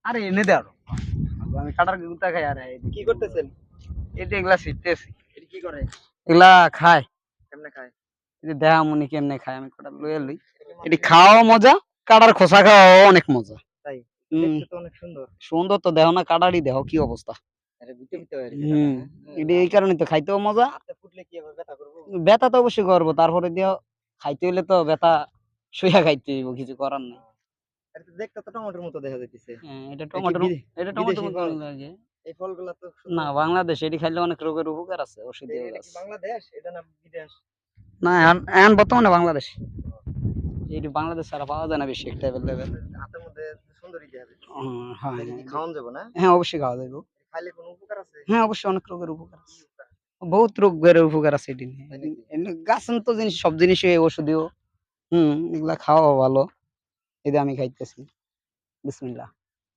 আরে এনে দে আরো। আমি কাটার গুতা খাই আরে কি করতেছেন? এটা এগুলা শিখতেছি। এটা কি করে? এগুলা খায়। কেমনে খায়? এটা দেহা মনি কেমনে খায় আমি কটা লইয়া লই। এটি খাওয়াও মজা, কাটার খোসা খাওয়াও অনেক মজা। তাই? হুম, দেখতে তো অনেক সুন্দর। সুন্দর তো দেহ না কাটারই দেহ কি অবস্থা। আরে ভিতরে ভিতরে আর কি কাটা, হুম, হ্যাঁ? এটা এই কারণে তো খাইতেও মজা। হাতে ফুটলে কি আবার ব্যথা করবো? ব্যথা তো অবশ্যই করবো তারপরে দিয়ে খাইতে হইলে তো ব্যথা সইয়া খাইতে হইব কিছু করার নাই। এটা তো দেখতে তো টমেটোর মতো দেখা যাইতেছে। হ্যাঁ, এটা কি এটা টমেটোর বিদেশি মতো ফল? লাগে। এই ফলগুলা তো না সুন্দর। বাংলাদেশে এটি খাইলে অনেক রোগের উপকার আছে ঔষধীয় এটা গাছ। কি বাংলাদেশ? এটা না বিদেশ? না এখন বর্তমানে বাংলাদেশ। এটি বাংলাদেশ ছাড়া পাওয়া যায় না বেশি একটা এভেলেবেল। হাতের মধ্যে সুন্দরই দেখা যাইতেছে। হ্যাঁ, এটা কি হ্যাঁ, খাওয়ান যাবে না? হ্যাঁ অবশ্যই খাওয়া যাইব। খাইলে কোনো উপকার আছে? হ্যাঁ, অবশ্যই অনেক রোগের উপকার কি আছে। উপকার? বহুত রোগের উপকার আছে এটি নিয়ে। তাই নাকি? এমনি গাছের তো জিনিস সব জিনিসই ঔষধীয়। হুম, এগুলা খাওয়া ভালো। এই যে আমি খাইতেছি। বিসমিল্লাহ।